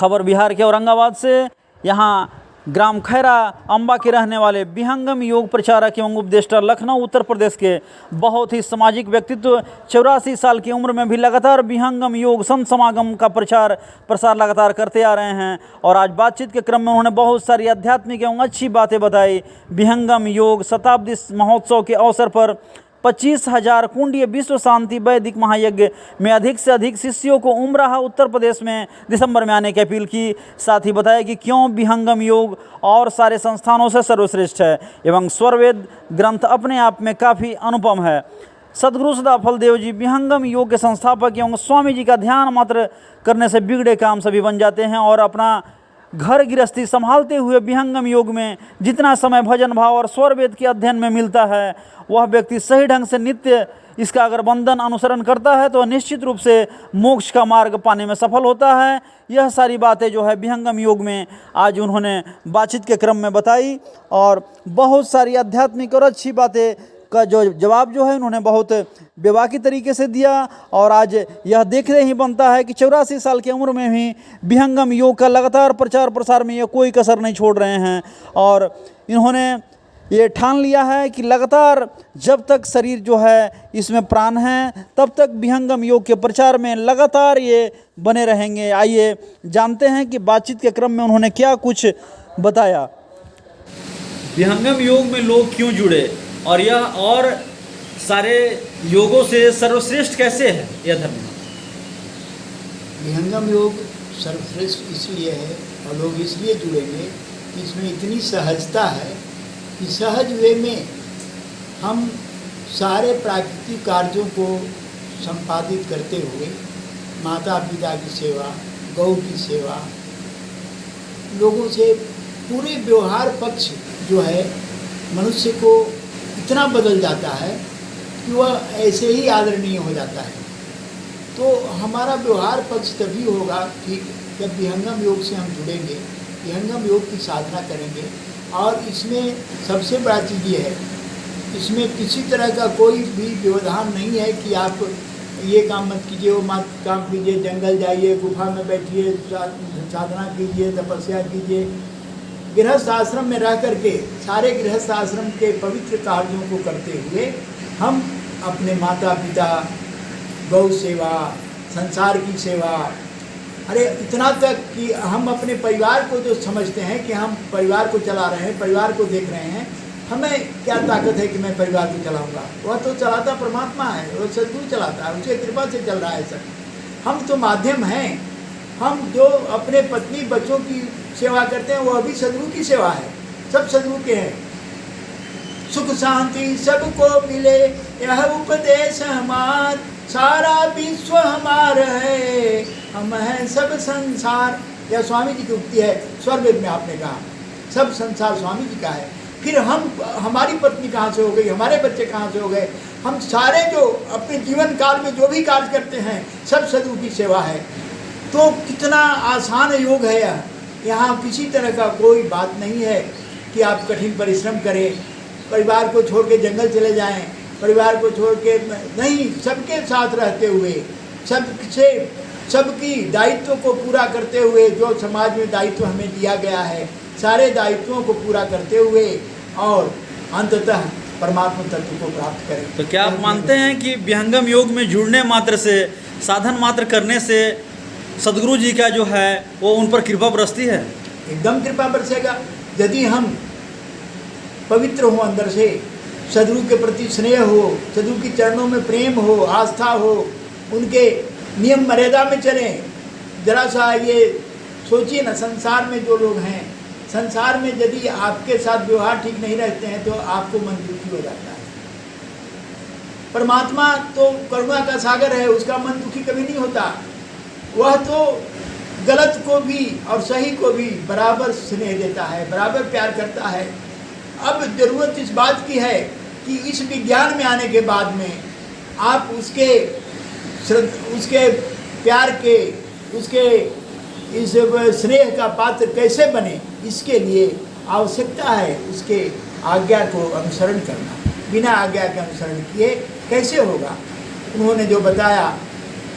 खबर बिहार के औरंगाबाद से। यहाँ ग्राम खैरा अम्बा के रहने वाले विहंगम योग प्रचारक एवं उपदेष्टा लखनऊ उत्तर प्रदेश के बहुत ही सामाजिक व्यक्तित्व 84 साल की उम्र में भी लगातार विहंगम योग संत समागम का प्रचार प्रसार लगातार करते आ रहे हैं। और आज बातचीत के क्रम में उन्होंने बहुत सारी आध्यात्मिक एवं अच्छी बातें बताई। विहंगम योग शताब्दी महोत्सव के अवसर पर 25,000 कुंडीय विश्व शांति वैदिक महायज्ञ में अधिक से अधिक शिष्यों को उमराह उत्तर प्रदेश में दिसंबर में आने की अपील की। साथ ही बताया कि क्यों विहंगम योग और सारे संस्थानों से सर्वश्रेष्ठ है एवं स्वरवेद ग्रंथ अपने आप में काफ़ी अनुपम है। सद्गुरु सदाफल देव जी विहंगम योग के संस्थापक एवं स्वामी जी का ध्यान मात्र करने से बिगड़े काम सभी बन जाते हैं और अपना घर गृहस्थी संभालते हुए विहंगम योग में जितना समय भजन भाव और स्वरवेद के अध्ययन में मिलता है वह व्यक्ति सही ढंग से नित्य इसका अगर बंधन अनुसरण करता है तो निश्चित रूप से मोक्ष का मार्ग पाने में सफल होता है। यह सारी बातें जो है विहंगम योग में आज उन्होंने बातचीत के क्रम में बताई और बहुत सारी आध्यात्मिक और अच्छी बातें का जो जवाब जो है उन्होंने बहुत बेबाकी तरीके से दिया। और आज यह देखने ही बनता है कि 84 साल की उम्र में भी विहंगम योग का लगातार प्रचार प्रसार में ये कोई कसर नहीं छोड़ रहे हैं और इन्होंने ये ठान लिया है कि लगातार जब तक शरीर जो है इसमें प्राण है तब तक विहंगम योग के प्रचार में लगातार ये बने रहेंगे। आइए जानते हैं कि बातचीत के क्रम में उन्होंने क्या कुछ बताया। विहंगम योग में लोग क्यों जुड़े और यह और सारे योगों से सर्वश्रेष्ठ कैसे है यह धर्म? विहंगम योग सर्वश्रेष्ठ इसलिए है और लोग इसलिए जुड़ेंगे कि इसमें इतनी सहजता है कि सहज वे में हम सारे प्राकृतिक कार्यों को संपादित करते हुए माता पिता की सेवा, गौ की सेवा, लोगों से पूरे व्यवहार पक्ष जो है मनुष्य को इतना बदल जाता है कि वह ऐसे ही आदरणीय हो जाता है। तो हमारा व्यवहार पक्ष तभी होगा कि जब विहंगम योग से हम जुड़ेंगे, विहंगम योग की साधना करेंगे। और इसमें सबसे बड़ा चीज़ ये है, इसमें किसी तरह का कोई भी व्यवधान नहीं है कि आप ये काम मत कीजिए, वो मत काम कीजिए, जंगल जाइए, गुफा में बैठिए, साधना कीजिए, तपस्या कीजिए। गृहस्थ आश्रम में रह करके सारे गृहस्थ आश्रम के पवित्र कार्यों को करते हुए हम अपने माता पिता, गौ सेवा, संसार की सेवा, अरे इतना तक कि हम अपने परिवार को जो समझते हैं कि हम परिवार को चला रहे हैं, परिवार को देख रहे हैं, हमें क्या ताकत है कि मैं परिवार को चलाऊंगा? वह तो चलाता परमात्मा है, वह सद्गुरु चलाता है, उसके कृपा से चल रहा है सब। हम तो माध्यम हैं। हम जो अपने पत्नी बच्चों की सेवा करते हैं वह भी सद्गुरु की सेवा है, सब सद्गुरु के हैं। सुख शांति सबको मिले यह उपदेश हमार, सारा विश्व हमारा है, हम हैं सब संसार। यह स्वामी जी की उक्ति है, स्वरवेद में आपने कहा सब संसार स्वामी जी का है। फिर हम, हमारी पत्नी कहाँ से हो गई, हमारे बच्चे कहाँ से हो गए? हम सारे जो अपने जीवन काल में जो भी कार्य करते हैं सब सद्गुरु की सेवा है। तो कितना आसान योग है यह। यहाँ किसी तरह का कोई बात नहीं है कि आप कठिन परिश्रम करें, परिवार को छोड़ के जंगल चले जाएं, परिवार को छोड़ के नहीं, सबके साथ रहते हुए, सबसे सबकी दायित्व को पूरा करते हुए, जो समाज में दायित्व हमें दिया गया है सारे दायित्वों को पूरा करते हुए और अंततः परमात्मा तत्व को प्राप्त करें। तो क्या आप मानते हैं कि विहंगम योग में जुड़ने मात्र से, साधन मात्र करने से सद्गुरु जी का जो है वो उन पर कृपा बरसती है? एकदम कृपा बरसेगा। यदि हम पवित्र हो, अंदर से सद्गुरु के प्रति स्नेह हो, सद्गुरु के चरणों में प्रेम हो, आस्था हो, उनके नियम मर्यादा में चलें। जरा सा ये सोचिए ना, संसार में जो लोग हैं, संसार में यदि आपके साथ व्यवहार ठीक नहीं रहते हैं तो आपको मन दुखी हो जाता है। परमात्मा तो करुणा का सागर है, उसका मन दुखी कभी नहीं होता। वह तो गलत को भी और सही को भी बराबर स्नेह देता है, बराबर प्यार करता है। अब ज़रूरत इस बात की है कि इस विज्ञान में आने के बाद में आप उसके प्यार के, उसके इस स्नेह का पात्र कैसे बने, इसके लिए आवश्यकता है उसके आज्ञा को अनुसरण करना। बिना आज्ञा के अनुसरण किए कैसे होगा? उन्होंने जो बताया,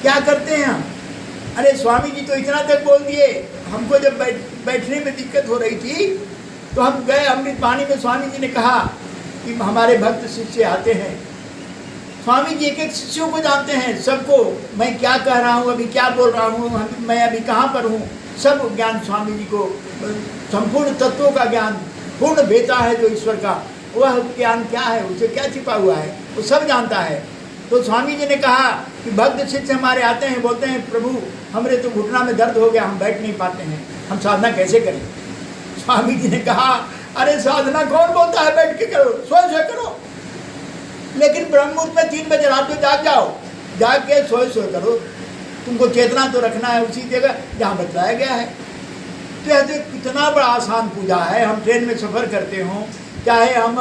क्या करते हैं हम? अरे स्वामी जी तो इतना तक बोल दिए, हमको जब बैठने में दिक्कत हो रही थी तो हम गए अमृत पानी में। स्वामी जी ने कहा कि हमारे भक्त शिष्य आते हैं, स्वामी जी एक एक शिष्यों को जानते हैं, सबको मैं क्या कह रहा हूँ, अभी क्या बोल रहा हूँ, मैं अभी कहाँ पर हूँ, सब ज्ञान स्वामी जी को, संपूर्ण तत्वों का ज्ञान, पूर्ण बेता है जो ईश्वर का, वह ज्ञान क्या है, उसे क्या छिपा हुआ है, वो सब जानता है। तो स्वामी जी ने कहा कि भक्त शिष्य हमारे आते हैं, बोलते हैं प्रभु हमरे तो घुटना में दर्द हो गया, हम बैठ नहीं पाते हैं, हम साधना कैसे करें। स्वामी जी ने कहा अरे साधना कौन बोलता है बैठ के करो, सोए करो, लेकिन ब्रह्म मुहूर्त में 3 बजे रात को जाग जाओ, जाग के सोए करो, तुमको चेतना तो रखना है उसी जगह जहाँ बतलाया गया है। तो यह तो कितना बड़ा आसान पूजा है। हम ट्रेन में सफ़र करते हों, चाहे हम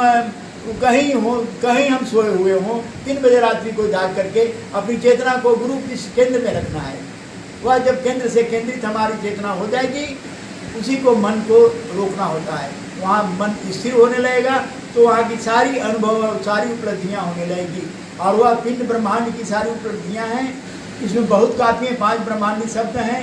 कहीं हम सोए हुए हों, 3 बजे रात्रि को जाग करके अपनी चेतना को गुरु के केंद्र में रखना है। वह जब केंद्र से केंद्रित हमारी चेतना हो जाएगी, उसी को मन को रोकना होता है, वहाँ मन स्थिर होने लगेगा, तो वहाँ की सारी अनुभव, सारी उपलब्धियाँ होने लगेगी। और वह पिंड ब्रह्मांड की सारी उपलब्धियाँ हैं, इसमें बहुत काफ़ी हैं, 5 ब्रह्मांडी शब्द हैं,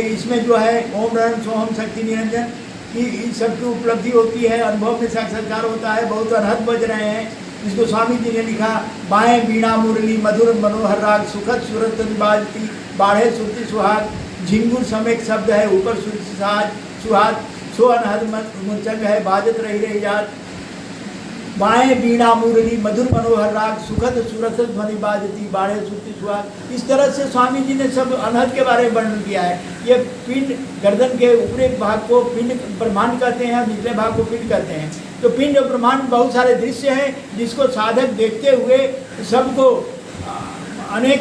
इसमें जो है ओम रण सोहम शक्ति निरंजन की इन सब की उपलब्धि होती है, अनुभव में साक्षात्कार होता है। बहुत अनहद बज रहे हैं, जिसको स्वामी जी ने लिखा, बाएं बीणा मुरली मधुर मनोहर राग, सुखद सुरत बाजती बाढ़े सुरती सुहाग, झिंगुर समेत शब्द है, ऊपर सुहाग सो अनहद मुचंग है, बाजत रही याद, बाएं बीणा मुरली मधुर मनोहर राग, सुखद सुरत ध्वनि बाजती बाढ़े सुरती सुहाग। इस तरह से स्वामी जी ने सब अनहद के बारे में वर्णन किया है। ये पिंड, गर्दन के ऊपरी भाग को पिंड ब्रह्मांड कहते हैं, निचले भाग को पिंड कहते हैं। तो पिंड और ब्रह्मांड बहुत सारे दृश्य हैं, जिसको साधक देखते हुए सबको अनेक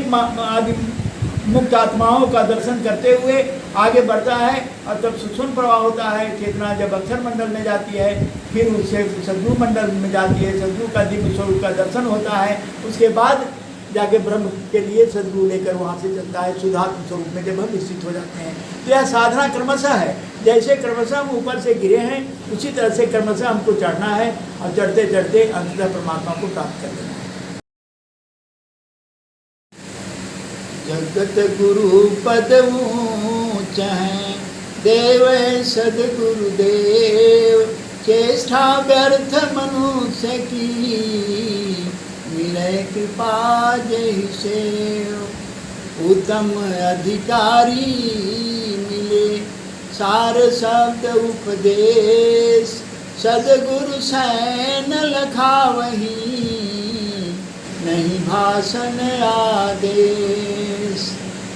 मुक्त आत्माओं का दर्शन करते हुए आगे बढ़ता है। और तब सूक्ष्म प्रवाह होता है, चेतना जब अक्षर मंडल में जाती है, फिर उससे सद्गुरु मंडल में जाती है, सद्गुरु का दिव्य स्वरूप का दर्शन होता है, उसके बाद जाके ब्रह्म के लिए सद्गुरु लेकर वहाँ से चलता है शुद्धात्म स्वरूप में जब हम स्थित हो जाते हैं। तो यह साधना क्रमशः है, जैसे क्रमशः हम ऊपर से गिरे हैं, उसी तरह से क्रमशः हमको चढ़ना है, और चढ़ते चढ़ते अंततः परमात्मा को प्राप्त कर लेना है। जगत गुरु पद ऊंच है, देव सदगुरु देव, चेष्टा व्यर्थ मनुष्य की, मिले कृपा जय सेव, उत्तम अधिकारी मिले, सार शब्द उपदेश, सदगुरु सैन लखावही, नहीं भाषण आदेश।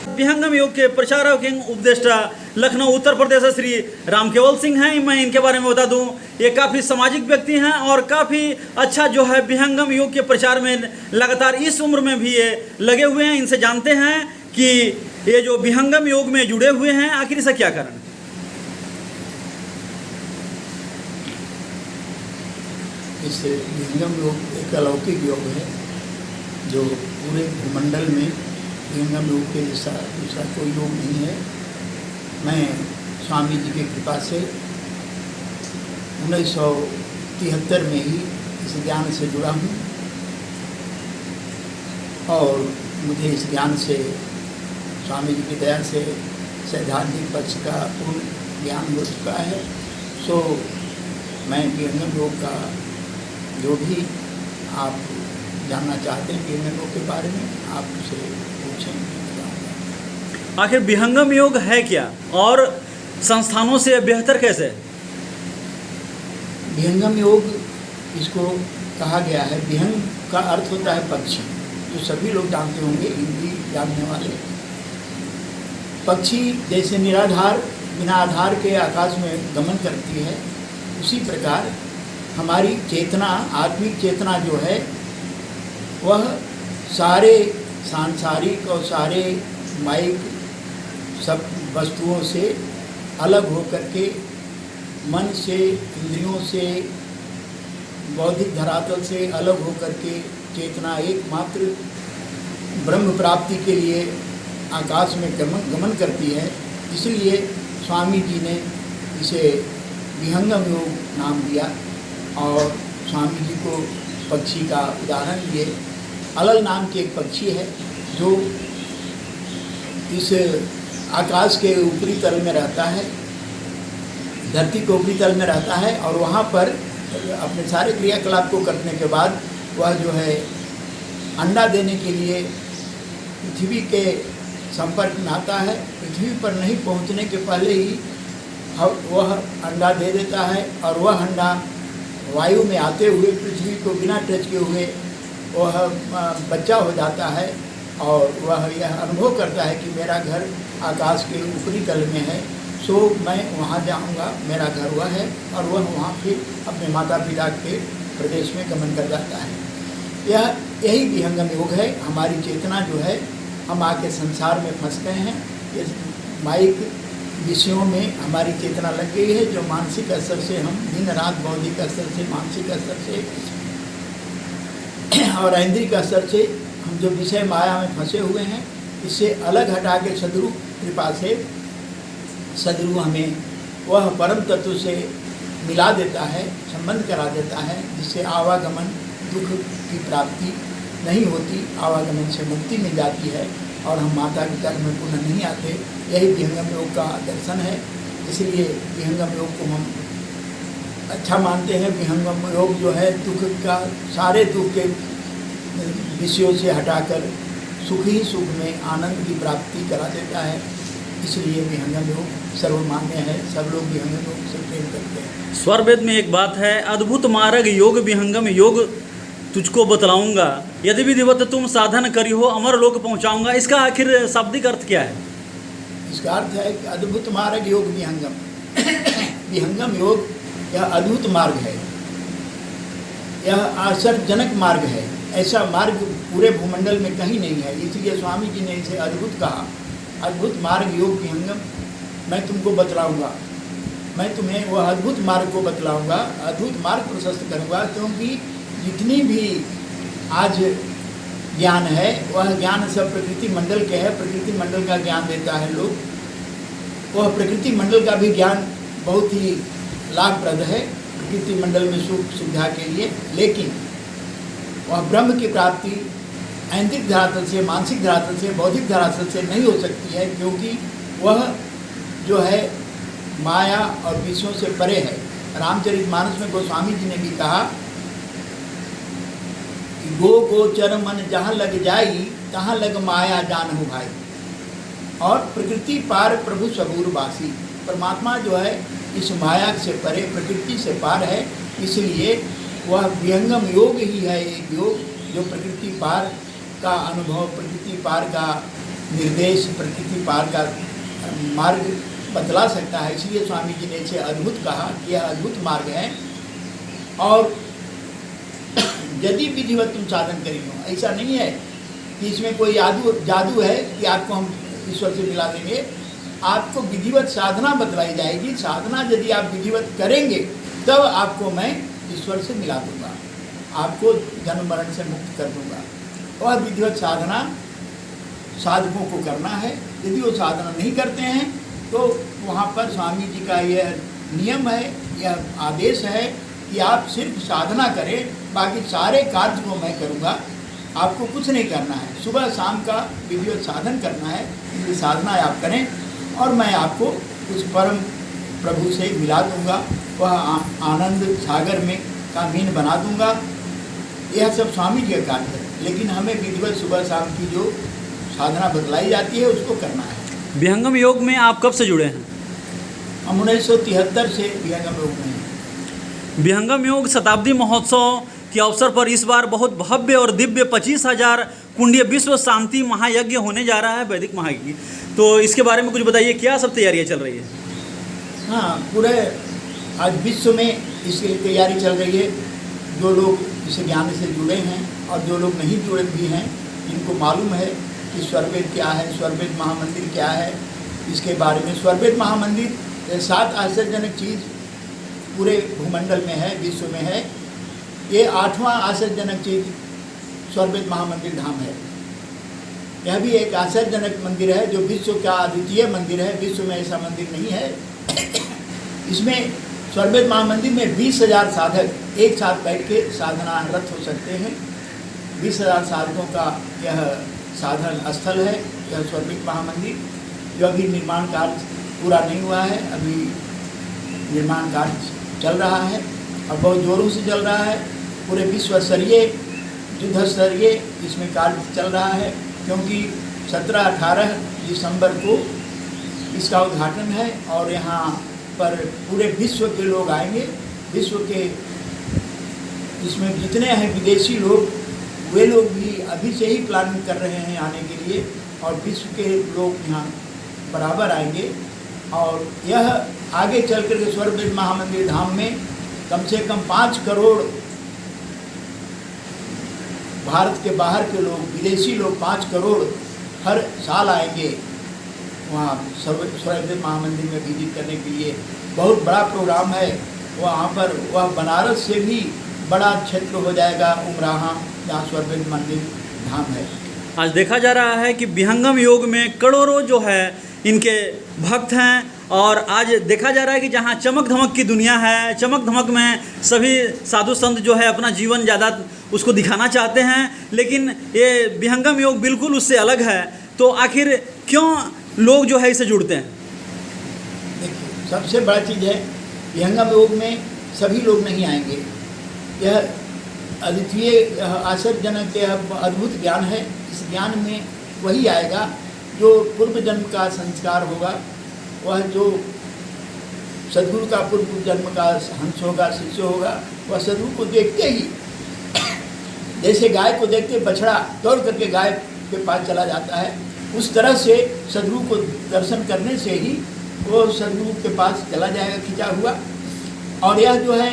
विहंगम योग के प्रचारक एवं उपदेष्टा लखनऊ उत्तर प्रदेश श्री रामकेवल सिंह हैं। मैं इनके बारे में बता दूं, ये काफ़ी सामाजिक व्यक्ति हैं और काफ़ी अच्छा जो है विहंगम योग के प्रचार में लगातार इस उम्र में भी ये लगे हुए हैं। इनसे जानते हैं कि ये जो विहंगम योग में जुड़े हुए हैं, आखिर इसका क्या कारण है। इस विहंगम योग एक अलौकिक योग है, जो पूरे भूमंडल में विहंगम योग के जैसा दूसरा कोई योग नहीं है। मैं स्वामी जी की कृपा से 1973 में ही इस ज्ञान से जुड़ा हूँ, और मुझे इस ज्ञान से स्वामी जी की दया से सैद्धांतिक पक्ष का पूर्ण ज्ञान हो चुका है। सो मैं विहंगम योग का जो भी आप जानना चाहते हैं विहंगम योग के बारे में, आप उसे पूछें। आखिर विहंगम योग है क्या और संस्थानों से बेहतर कैसे? विहंगम योग इसको कहा गया है, विहंग का अर्थ होता है पक्षी, जो सभी लोग जानते होंगे, हिंदी जानने वाले। पक्षी जैसे निराधार बिना आधार के आकाश में गमन करती है, उसी प्रकार हमारी चेतना, आत्मिक चेतना जो है, वह सारे सांसारिक और सारे माइक सब वस्तुओं से अलग होकर के, मन से, इंद्रियों से, बौद्धिक धरातल से अलग होकर के चेतना एकमात्र ब्रह्म प्राप्ति के लिए आकाश में गमन करती है। इसलिए स्वामी जी ने इसे विहंगम योग नाम दिया, और स्वामी जी को पक्षी का उदाहरण दिए। अलल नाम की एक पक्षी है जो इस आकाश के ऊपरी तल में रहता है, धरती के ऊपरी तल में रहता है, और वहाँ पर अपने सारे क्रियाकलाप को करने के बाद वह जो है अंडा देने के लिए पृथ्वी के संपर्क में आता है। पृथ्वी पर नहीं पहुँचने के पहले ही वह अंडा दे देता है, और वह अंडा वायु में आते हुए पृथ्वी को बिना टच किए हुए वह बच्चा हो जाता है, और वह यह अनुभव करता है कि मेरा घर आकाश के ऊपरी तल में है, सो मैं वहाँ जाऊँगा, मेरा घर वह है, और वह वहाँ फिर अपने माता पिता के प्रदेश में गमन कर जाता है। यही विहंगम योग है। हमारी चेतना जो है, हम आके संसार में फंस गए हैं, ये माइक विषयों में हमारी चेतना लग गई है, जो मानसिक स्तर से हम दिन रात बौद्धिक स्तर से, मानसिक स्तर से और ऐन्द्रिक स्तर से हम जो विषय माया में फंसे हुए हैं, इससे अलग हटा के सद्गुरु कृपा से सद्गुरु हमें वह परम तत्व से मिला देता है, संबंध करा देता है, जिससे आवागमन दुख की प्राप्ति नहीं होती, आवागमन से मुक्ति मिल जाती है, और हम माता के गर्भ में पुनः नहीं आते। यही विहंगम योग का दर्शन है। इसलिए विहंगम योग को हम अच्छा मानते हैं। विहंगम योग जो है दुख का, सारे दुख के विषयों से हटाकर सुख ही सुख में आनंद की प्राप्ति करा देता है। इसलिए विहंगम योग सर्वमान्य है, सब लोग विहंगम योग से प्रेम करते हैं। स्वरवेद में एक बात है, अद्भुत मार्ग योग विहंगम योग तुझको बतलाऊंगा, यदि विधिवत तुम साधन करी हो अमर लोक पहुंचाऊंगा। इसका आखिर शाब्दिक अर्थ क्या है? इसका अर्थ है कि अद्भुत मार्ग योग विहंगम विहंगम योग यह अद्भुत मार्ग है, यह आश्चर्यजनक मार्ग है। ऐसा मार्ग पूरे भूमंडल में कहीं नहीं है, इसलिए स्वामी जी ने इसे अद्भुत कहा। अद्भुत मार्ग योग विहंगम मैं तुमको बतलाऊंगा, मैं तुम्हें वह अद्भुत मार्ग को बतलाऊंगा, अद्भुत मार्ग प्रशस्त करूँगा। क्योंकि जितनी भी आज ज्ञान है, वह ज्ञान सब प्रकृति मंडल के है। प्रकृति मंडल का ज्ञान देता है लोग, वह प्रकृति मंडल का भी ज्ञान बहुत ही लाभप्रद है प्रकृति मंडल में सुख सुविधा के लिए, लेकिन वह ब्रह्म की प्राप्ति ऐन्द्रिक धरातल से, मानसिक धरातल से, बौद्धिक धरातल से नहीं हो सकती है, क्योंकि वह जो है माया और विषयों से परे है। रामचरितमानस में गोस्वामी जी ने भी कहा, गो गोचर मन जहाँ लग जाई, तहाँ लग माया जान हो भाई। और प्रकृति पार प्रभु सबूर वासी, परमात्मा जो है इस माया से परे, प्रकृति से पार है। इसलिए वह विहंगम योग ही है, एक योग जो प्रकृति पार का अनुभव, प्रकृति पार का निर्देश, प्रकृति पार का मार्ग बतला सकता है। इसलिए स्वामी जी ने इसे अद्भुत कहा कि यह अद्भुत मार्ग है। और यदि विधिवत तुम साधन करी हो, ऐसा नहीं है कि इसमें कोई जादू है कि आपको हम ईश्वर से मिला देंगे। आपको विधिवत साधना बतलाई जाएगी। साधना यदि आप विधिवत करेंगे तब आपको मैं ईश्वर से मिला दूंगा, आपको जन्म मरण से मुक्त कर दूंगा। वह विधिवत साधना साधकों को करना है। यदि वो साधना नहीं करते हैं तो वहाँ पर स्वामी जी का यह नियम है, यह आदेश है कि आप सिर्फ साधना करें, बाकी सारे कार्य को मैं करूँगा, आपको कुछ नहीं करना है। सुबह शाम का विधिवत साधन करना है, इसलिए साधना आप करें और मैं आपको उस परम प्रभु से मिला दूंगा, वह आनंद सागर में का मीन बना दूंगा। यह सब स्वामी जी का कार्य है, लेकिन हमें विधिवत सुबह शाम की जो साधना बतलाई जाती है उसको करना है। विहंगम योग में आप कब से जुड़े हैं? हम 1973 से विहंगम योग में हैं। विहंगम योग शताब्दी महोत्सव के अवसर पर इस बार बहुत भव्य और दिव्य 25,000 कुंडीय विश्व शांति महायज्ञ होने जा रहा है, वैदिक महायज्ञ। तो इसके बारे में कुछ बताइए, क्या सब तैयारियां चल रही है? हाँ, पूरे आज विश्व में इसके लिए तैयारी चल रही है। जो लोग इस ज्ञान से जुड़े हैं और जो लोग नहीं जुड़े भी हैं, जिनको मालूम है कि स्वरवेद क्या है, स्वरवेद महामंदिर क्या है, इसके बारे में स्वरवेद महामंदिर 7 आश्चर्यजनक चीज़ पूरे भूमंडल में है, विश्व में है। ये 8वां आश्चर्यजनक चीज़ स्वरवेद महामंदिर धाम है। यह भी एक आश्चर्यजनक मंदिर है जो विश्व का अद्वितीय मंदिर है। विश्व में ऐसा मंदिर नहीं है। इसमें स्वरवेद महामंदिर में 20,000 साधक एक साथ बैठ के साधनारत हो सकते हैं। 20,000 साधकों का यह साधन स्थल है, यह स्वरवेद महामंदिर। जो अभी निर्माण कार्य पूरा नहीं हुआ है। अभी निर्माण कार्य चल रहा है और बहुत ज़ोरों से चल रहा है। पूरे विश्व स्तरीय युद्ध स्तरीय इसमें कार्य चल रहा है, क्योंकि 17-18 दिसंबर को इसका उद्घाटन है और यहाँ पर पूरे विश्व के लोग आएंगे। विश्व के इसमें जितने हैं विदेशी लोग, वे लोग भी अभी से ही प्लानिंग कर रहे हैं आने के लिए, और विश्व के लोग यहाँ बराबर आएंगे। और यह आगे चल कर के स्वर्गवेद महामंदिर धाम में कम से कम 5 करोड़ भारत के बाहर के लोग, विदेशी लोग 5 करोड़ हर साल आएंगे वहाँ स्वर्गवेद महामंदिर में विजिट करने के लिए। बहुत बड़ा प्रोग्राम है वहाँ पर। वह बनारस से भी बड़ा क्षेत्र हो जाएगा उमराहा, जहाँ स्वर्गवेद मंदिर धाम है। आज देखा जा रहा है कि विहंगम योग में करोड़ों जो है इनके भक्त हैं, और आज देखा जा रहा है कि जहाँ चमक धमक की दुनिया है, चमक धमक में सभी साधु संत जो है अपना जीवन ज़्यादा उसको दिखाना चाहते हैं, लेकिन ये विहंगम योग बिल्कुल उससे अलग है। तो आखिर क्यों लोग जो है इसे जुड़ते हैं? देखिए, सबसे बड़ा चीज़ है विहंगम योग में सभी लोग नहीं आएंगे। यह अद्वितीय आश्चर्यजनक अद्भुत ज्ञान है। इस ज्ञान में वही आएगा जो पूर्व जन्म का संस्कार होगा, वह जो सद्गुरु का पूर्व जन्म का हंस होगा, शिष्य होगा। वह सद्गुरु को देखते ही, जैसे गाय को देखते बछड़ा दौड़ करके गाय के पास चला जाता है, उस तरह से सद्गुरु को दर्शन करने से ही वो सद्गुरु के पास चला जाएगा खिंचा हुआ। और यह जो है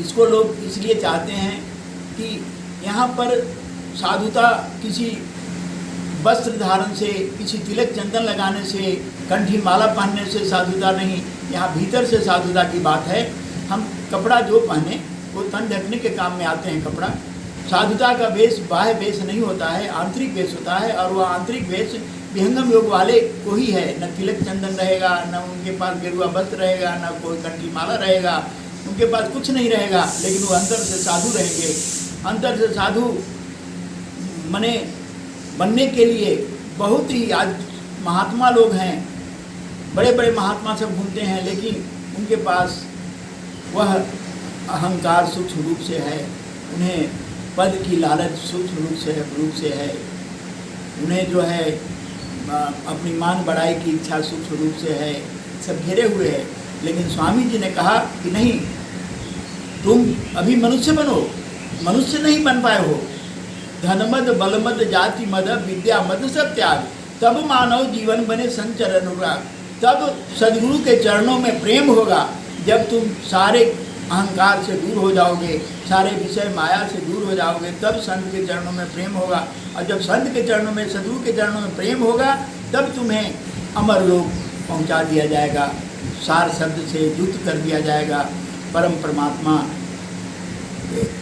इसको लोग इसलिए चाहते हैं कि यहाँ पर साधुता किसी वस्त्र धारण से, किसी तिलक चंदन लगाने से, कंठी माला पहनने से साधुता नहीं, यहाँ भीतर से साधुता की बात है। हम कपड़ा जो पहने वो तन ढकने के काम में आते हैं कपड़ा। साधुता का वेश बाह्य वेश नहीं होता है, आंतरिक वेश होता है, और वह आंतरिक वेश विहंगम योग वाले को ही है। न तिलक चंदन रहेगा, न उनके पास गेरुआ वस्त्र रहेगा, न कोई कंठी माला रहेगा, उनके पास कुछ नहीं रहेगा, लेकिन वो अंतर से साधु रहेंगे। अंतर से साधु मने बनने के लिए बहुत ही आज महात्मा लोग हैं, बड़े बड़े महात्मा सब घूमते हैं, लेकिन उनके पास वह अहंकार सूक्ष्म रूप से है, उन्हें पद की लालच सूक्ष्म रूप से है, उन्हें जो है अपनी मान बढ़ाई की इच्छा सूक्ष्म रूप से है, सब घेरे हुए है। लेकिन स्वामी जी ने कहा कि नहीं, तुम अभी मनुष्य बनो, मनुष्य नहीं बन पाए हो। धनमद बलमद जाति मद विद्या मद सब त्याग, तब मानव जीवन बने संचर अनुराग। तब सद्गुरु के चरणों में प्रेम होगा, जब तुम सारे अहंकार से दूर हो जाओगे, सारे विषय माया से दूर हो जाओगे, तब संत के चरणों में प्रेम होगा। और जब संत के चरणों में, सद्गुरु के चरणों में प्रेम होगा, तब तुम्हें अमर लोक पहुंचा दिया जाएगा, सार शब्द से युक्त कर दिया जाएगा। परम परमात्मा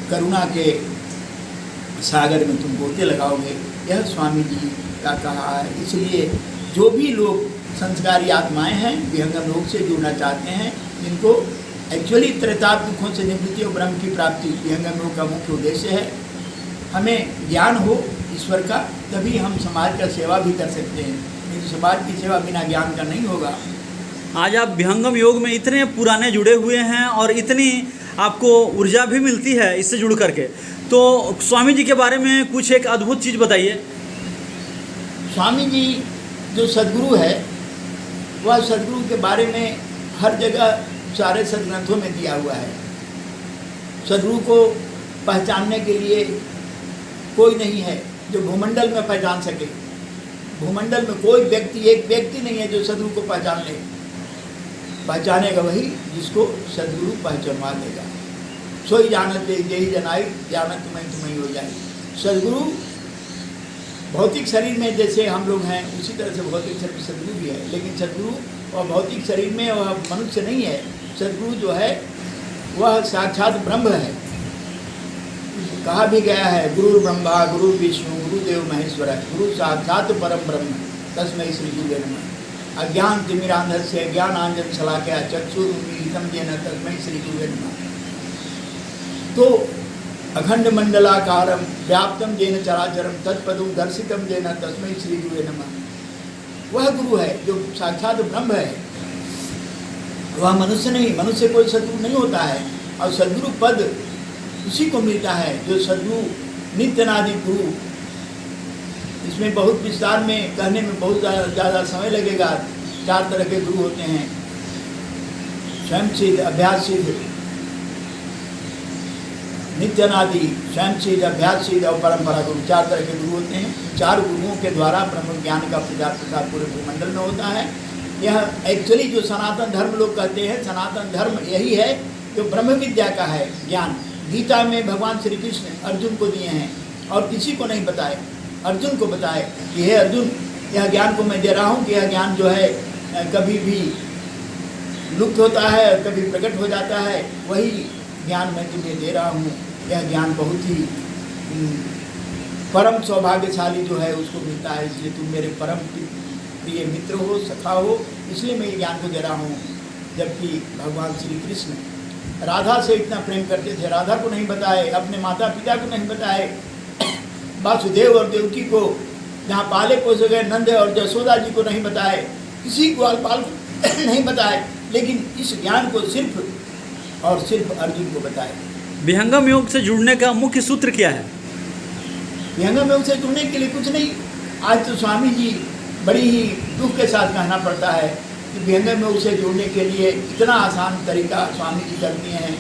करुणा के सागर में तुम गोते लगाओगे। यह स्वामी जी का कहा है। इसलिए जो भी लोग संस्कारी आत्माएं हैं, विहंगम योग से जुड़ना चाहते हैं, जिनको एक्चुअली त्रेताप दुखों से निवृत्ति और ब्रह्म की प्राप्ति विहंगम योग का मुख्य उद्देश्य है। हमें ज्ञान हो ईश्वर का, तभी हम समाज का सेवा भी कर सकते हैं, नहीं तो समाज की सेवा बिना ज्ञान का नहीं होगा। आज आप विहंगम योग में इतने पुराने जुड़े हुए हैं और इतनी आपको ऊर्जा भी मिलती है इससे जुड़ करके, तो स्वामी जी के बारे में कुछ एक अद्भुत चीज़ बताइए। स्वामी जी जो सद्गुरु है, वह सद्गुरु के बारे में हर जगह सारे सदग्रंथों में दिया हुआ है। सद्गुरु को पहचानने के लिए कोई नहीं है जो भूमंडल में पहचान सके। भूमंडल में कोई व्यक्ति, एक व्यक्ति नहीं है जो सद्गुरु को पहचान ले। पहचानेगा वही जिसको सद्गुरु पहचानवा देगा। सोई जानत यही जनाई, जानत तुम्हें हो जाए। सद्गुरु भौतिक शरीर में जैसे हम लोग हैं, उसी तरह से भौतिक शरीर में सद्गुरु भी है, लेकिन सद्गुरु और भौतिक शरीर में वह मनुष्य नहीं है। सद्गुरु जो है वह साक्षात ब्रह्म है। कहा भी गया है, गुरु ब्रह्मा गुरु विष्णु गुरुदेव महेश्वर, गुरु साक्षात परम ब्रह्म तस्मै श्री गुरुवे नमः। अज्ञान तिमिरांधस्य ज्ञानांजन शलाकया चक्षुरुन्मीलितं येन तस्मै श्री गुरुवे नमः। तो अखंड मंडलाकारं व्याप्तं येन चराचरं तत्पदं दर्शितं येन तस्मै श्री गुरुवे नमः। वह गुरु है जो साक्षात ब्रह्म है, वह मनुष्य नहीं। मनुष्य कोई सद्गुरु नहीं होता है, और सद्गुरु पद उसी को मिलता है जो सद्गुरु नित्यनादि गुरु। इसमें बहुत विस्तार में कहने में बहुत ज़्यादा समय लगेगा। 4 तरह के गुरु होते हैं, स्वयं सिद्ध, अभ्यास सिद्ध, नित्यनादि, स्वयं सिद्ध, अभ्यास सिद्ध और परंपरा गुरु। 4 तरह के गुरु होते हैं। 4 गुरुओं के द्वारा ब्रह्म ज्ञान का प्रचार प्रसार पूरे भूमंडल में होता है। यह एक्चुअली जो सनातन धर्म लोग कहते हैं, सनातन धर्म यही है जो ब्रह्म विद्या का है ज्ञान। गीता में भगवान श्री कृष्ण अर्जुन को दिए हैं और किसी को नहीं बताए। अर्जुन को बताए कि हे अर्जुन, यह ज्ञान को मैं दे रहा हूँ कि यह ज्ञान जो है कभी भी लुप्त होता है, कभी प्रकट हो जाता है, वही ज्ञान मैं तुम्हें दे रहा हूँ। यह ज्ञान बहुत ही परम सौभाग्यशाली जो है उसको मिलता है, इसलिए तुम मेरे परम प्रिय मित्र हो, सखा हो, इसलिए मैं ये ज्ञान को दे रहा हूँ। जबकि भगवान श्री कृष्ण राधा से इतना प्रेम करते थे, राधा को नहीं बताए, अपने माता पिता को नहीं बताए, वासुदेव और देवकी को जहाँ पाले पोसे गए नंद और जसोदा जी को नहीं बताए, किसी ग्वालपाल को नहीं बताए, लेकिन इस ज्ञान को सिर्फ और सिर्फ अर्जुन को बताए। विहंगम योग से जुड़ने का मुख्य सूत्र क्या है? विहंगम योग से जुड़ने के लिए कुछ नहीं। आज तो स्वामी जी बड़ी ही दुख के साथ कहना पड़ता है कि विहंगम योग से जुड़ने के लिए इतना आसान तरीका स्वामी जी कर दिए हैं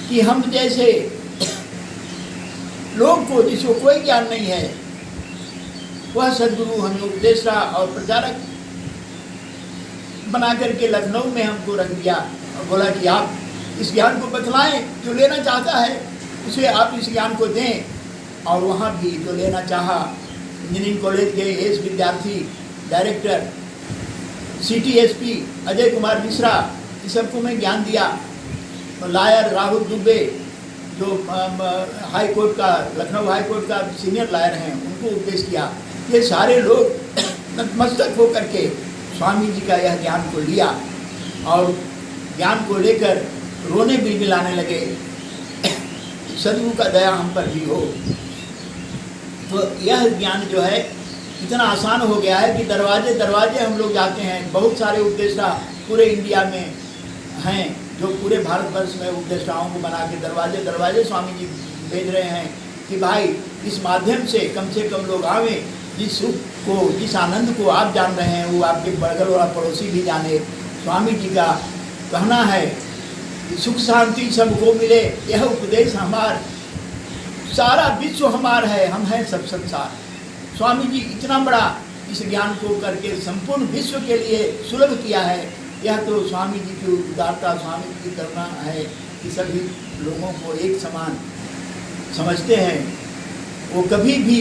कि हम जैसे लोग को जिसको कोई ज्ञान नहीं है, वह सद्गुरु हमें उपदेशा और प्रचारक बना करके लखनऊ में हमको रख दिया और बोला कि आप इस ज्ञान को बतलाएं, जो लेना चाहता है उसे आप इस ज्ञान को दें। और वहाँ भी जो लेना चाहा, इंजीनियरिंग कॉलेज के एस विद्यार्थी, डायरेक्टर, CTSP अजय कुमार मिश्रा, इस सबको मैं ज्ञान दिया। लायर राहुल दुबे जो हाई कोर्ट का, लखनऊ हाई कोर्ट का सीनियर लायर हैं, उनको उपदेश किया। ये सारे लोग नतमस्तक होकर के स्वामी जी का यह ज्ञान को लिया और ज्ञान को लेकर रोने बिलबिलाने लगे, सद्गुरु का दया हम पर भी हो। तो यह ज्ञान जो है इतना आसान हो गया है कि दरवाजे दरवाजे हम लोग जाते हैं। बहुत सारे उपदेष्टा पूरे इंडिया में हैं जो पूरे भारतवर्ष में उपदेष्टाओं को बना के दरवाजे दरवाजे स्वामी जी भेज रहे हैं कि भाई इस माध्यम से कम लोग आवें, जिस सुख को, जिस आनंद को आप जान रहे हैं वो आपके बगल वाला पड़ोसी भी जाने। स्वामी जी का कहना है कि सुख शांति सबको मिले, यह उपदेश हमार, सारा विश्व हमार है, हम हैं सब संसार। स्वामी जी इतना बड़ा इस ज्ञान को करके संपूर्ण विश्व के लिए सुलभ किया है। यह तो स्वामी जी की उदारता, स्वामी जी की करुणा है कि सभी लोगों को एक समान समझते हैं। वो कभी भी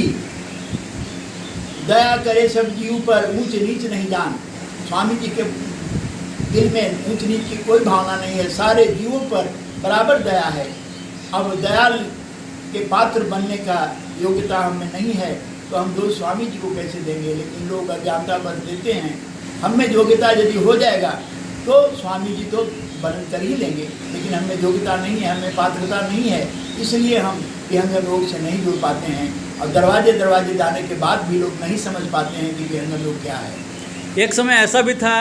दया करे सब जीव पर, ऊंच नीच नहीं जान। स्वामी जी के दिल में ऊंच नीच की कोई भावना नहीं है, सारे जीवों पर बराबर दया है। अब दयाल के पात्र बनने का योग्यता हमें नहीं है तो हम दोष स्वामी जी को कैसे देंगे? लेकिन लोग अज्ञानता बस देते हैं। हम में योग्यता यदि हो जाएगा तो स्वामी जी तो वर्णन कर ही लेंगे, लेकिन हमें योग्यता नहीं है, हमें पात्रता नहीं है, इसलिए हम विहंगम योग से नहीं जुड़ पाते हैं। और दरवाजे दरवाजे जाने के बाद भी लोग नहीं समझ पाते हैं कि विहंगम योग क्या है। एक समय ऐसा भी था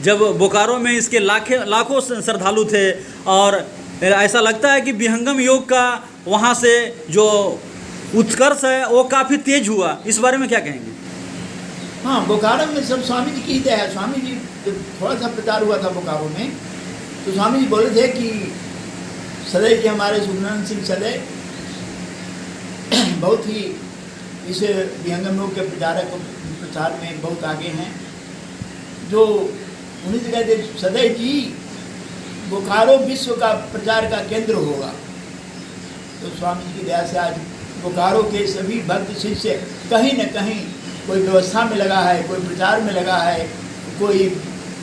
जब बोकारो में इसके लाखों श्रद्धालु थे और ऐसा लगता है कि विहंगम योग का वहाँ से जो उत्कर्ष है वो काफ़ी तेज हुआ। इस बारे में क्या कहेंगे? हाँ, बोकारो में सब स्वामी जी की दया है। स्वामी जी जब थोड़ा सा प्रचार हुआ था बोकारो में तो स्वामी जी बोले थे कि सदैव जी हमारे सुखनंदन सिंह सदैव बहुत ही इस विहंगम योग के प्रचार में बहुत आगे हैं, जो उन्हीं से कहते सदैव जी बोकारो विश्व का प्रचार का केंद्र होगा। तो स्वामी जी की दया से आज बोकारो के सभी भक्त शिष्य कहीं न कहीं कोई व्यवस्था में लगा है, कोई प्रचार में लगा है, कोई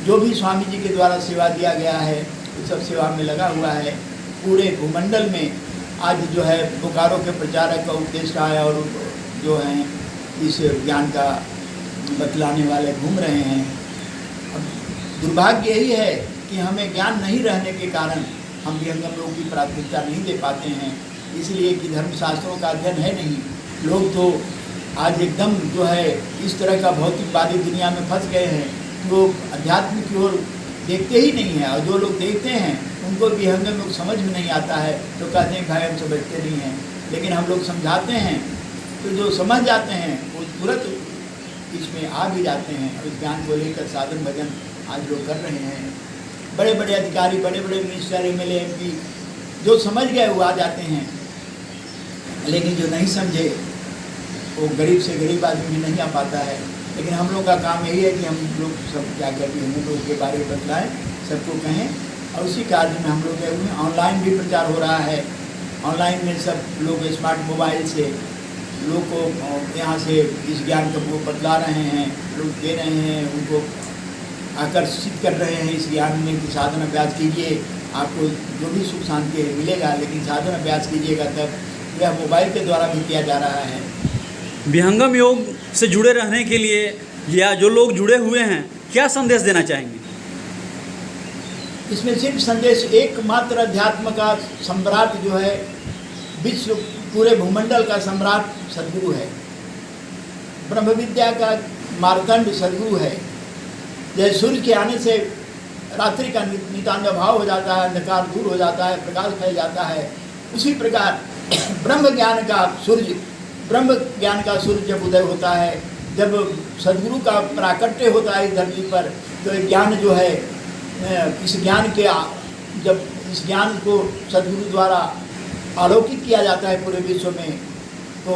जो भी स्वामी जी के द्वारा सेवा दिया गया है उस सब सेवा में लगा हुआ है। पूरे भूमंडल में आज जो है बोकारो के प्रचारक का उपदेश आया और जो हैं इस ज्ञान का बतलाने वाले घूम रहे हैं। अब दुर्भाग्य यही है कि हमें ज्ञान नहीं रहने के कारण हम विहंगम योग की प्राथमिकता नहीं दे पाते हैं, इसलिए कि धर्मशास्त्रों का अध्ययन है नहीं। लोग तो आज एकदम जो है इस तरह का भौतिकवादी दुनिया में फंस गए हैं, वो अध्यात्म की ओर देखते ही नहीं हैं, और जो लोग देखते हैं उनको विहंगम योग समझ में नहीं आता है, तो कहते हैं भाई हम समझते नहीं हैं। लेकिन हम लोग समझाते हैं तो जो समझ जाते हैं वो तुरंत इसमें आ भी जाते हैं, और इस ज्ञान को लेकर साधन भजन आज लोग कर रहे हैं। बड़े बड़े अधिकारी, बड़े बड़े मिनिस्टर, MLA, MP जो समझ गए वो आ जाते हैं, लेकिन जो नहीं समझे वो गरीब से गरीब आदमी भी नहीं आ पाता है। लेकिन हम लोग का काम यही है कि हम लोग सब क्या करके हम लोगों के बारे में बतलाएं, सबको कहें, और उसी कार्य में हम लोग गए हुए हैं। ऑनलाइन भी प्रचार हो रहा है, ऑनलाइन में सब लोग स्मार्ट मोबाइल से लोग को यहाँ से इस ज्ञान को वो बतला रहे हैं, लोग दे रहे हैं, उनको आकर्षित कर रहे हैं इस ज्ञान में कि साधन अभ्यास कीजिए, आपको जो भी सुख शांति है मिलेगा, लेकिन साधन अभ्यास कीजिएगा तब। यह मोबाइल के द्वारा भी किया जा रहा है। विहंगम योग से जुड़े रहने के लिए या जो लोग जुड़े हुए हैं, क्या संदेश देना चाहेंगे? इसमें सिर्फ संदेश एकमात्र अध्यात्म का सम्राट जो है, विश्व पूरे भूमंडल का सम्राट सद्गुरु है, ब्रह्म विद्या का मार्तंड सद्गुरु है। जैसे सूर्य के आने से रात्रि का नितांत भाव हो जाता है, अंधकार दूर हो जाता है, प्रकाश फैल जाता है, उसी प्रकार ब्रह्म ज्ञान का सूर्य जब उदय होता है, जब सद्गुरु का प्राकट्य होता है इस धरती पर, तो ज्ञान जो है इस ज्ञान को सद्गुरु द्वारा आलोकित किया जाता है पूरे विश्व में, तो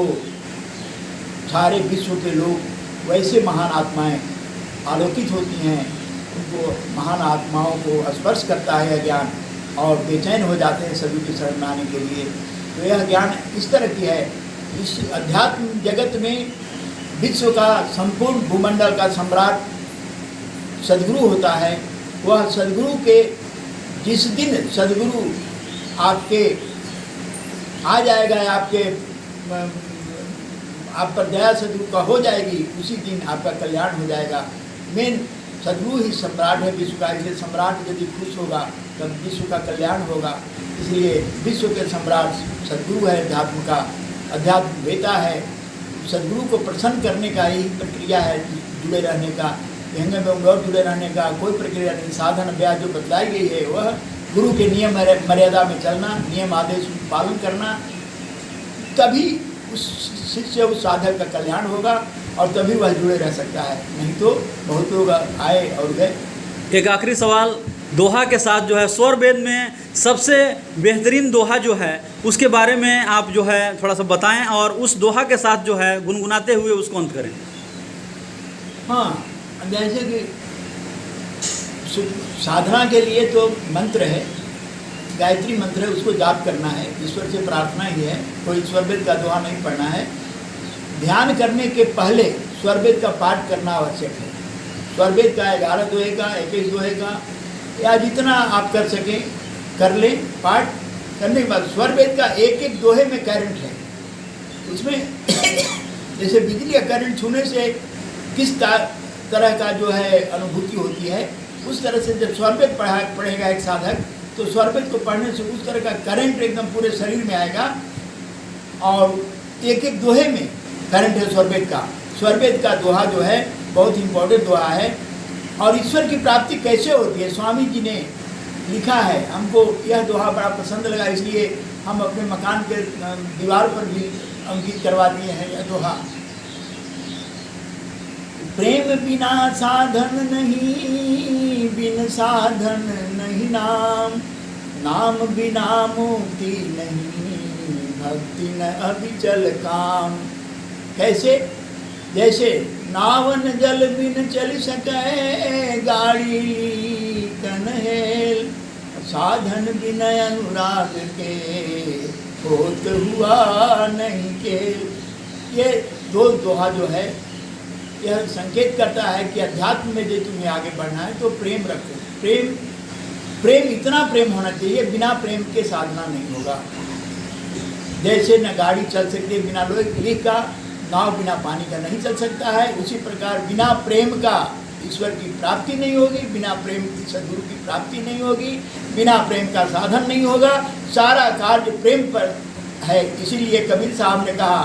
सारे विश्व के लोग वैसे महान आत्माएं आलोकित होती हैं, उनको महान आत्माओं को स्पर्श करता है यह ज्ञान, और बेचैन हो जाते हैं सभी की शरण में आने के लिए। तो यह ज्ञान इस तरह की है, इस अध्यात्म जगत में विश्व का संपूर्ण भूमंडल का सम्राट सद्गुरु होता है। वह सद्गुरु के जिस दिन सद्गुरु आपके आ जाएगा, आप पर दया सद्गुरु का हो जाएगी, उसी दिन आपका कल्याण हो जाएगा। मेन सद्गुरु ही सम्राट है विश्व का, इसलिए सम्राट यदि खुश होगा तब विश्व का कल्याण होगा। इसलिए विश्व के सम्राट सद्गुरु है, अध्यात्म वेता है। सद्गुरु को प्रसन्न करने का यही प्रक्रिया है, जुड़े रहने का, विहंगम योग और जुड़े रहने का कोई प्रक्रिया नहीं। साधन अभ्यास जो बतलाई गई है वह गुरु के नियम मर्यादा में चलना, नियम आदेश पालन करना, तभी उस शिष्य उस साधक का कल्याण होगा और तभी वह जुड़े रह सकता है, नहीं तो बहुत लोग आए और गए। एक आखिरी सवाल, दोहा के साथ जो है स्वर वेद में सबसे बेहतरीन दोहा जो है उसके बारे में आप जो है थोड़ा सा बताएं, और उस दोहा के साथ जो है गुनगुनाते हुए उसको अंत करें। हाँ, जैसे कि साधना के लिए तो मंत्र है, गायत्री मंत्र है, उसको जाप करना है, ईश्वर से प्रार्थना ही है, कोई स्वरवेद का दोहा नहीं पढ़ना है। ध्यान करने के पहले स्वरवेद का पाठ करना आवश्यक है। स्वरवेद का 11 दोहे का, 21 दोहे का, या जितना आप कर सकें कर लें। पाठ करने के बाद स्वरवेद का एक एक दोहे में करंट है, उसमें जैसे बिजली का करंट छूने से किस तरह का जो है अनुभूति होती है, उस तरह से जब स्वरवेद पढ़ेगा एक साधक, तो स्वरवेद को पढ़ने से उस तरह का करंट एकदम पूरे शरीर में आएगा। और एक एक दोहे में करंट है स्वरवेद का दोहा जो है बहुत इम्पोर्टेंट दोहा है। और ईश्वर की प्राप्ति कैसे होती है, स्वामी जी ने लिखा है, हमको यह दोहा बड़ा पसंद लगा, इसलिए हम अपने मकान के दीवार पर भी अंकित करवा दिए हैं यह दोहा। प्रेम बिना साधन नहीं, बिन साधन नहीं नाम, नाम बिना मुक्ति नहीं, भक्ति न अभिचल काम। कैसे? जैसे नावन जल बिन चल सके, गाड़ी कन्हेल, साधन बिन अनुराग के, होत हुआ नहीं खेल। ये दो दोहा जो है यह संकेत करता है कि अध्यात्म में जो तुम्हें आगे बढ़ना है तो प्रेम रखो। प्रेम इतना प्रेम होना चाहिए, बिना प्रेम के साधना नहीं होगा। जैसे न गाड़ी चल सकती है बिना लोहे का, नाव बिना पानी का नहीं चल सकता है, उसी प्रकार बिना प्रेम का ईश्वर की प्राप्ति नहीं होगी, बिना प्रेम की सद्गुरु की प्राप्ति नहीं होगी, बिना प्रेम का साधन नहीं होगा। सारा कार्य प्रेम पर है। इसीलिए कबीर साहब ने कहा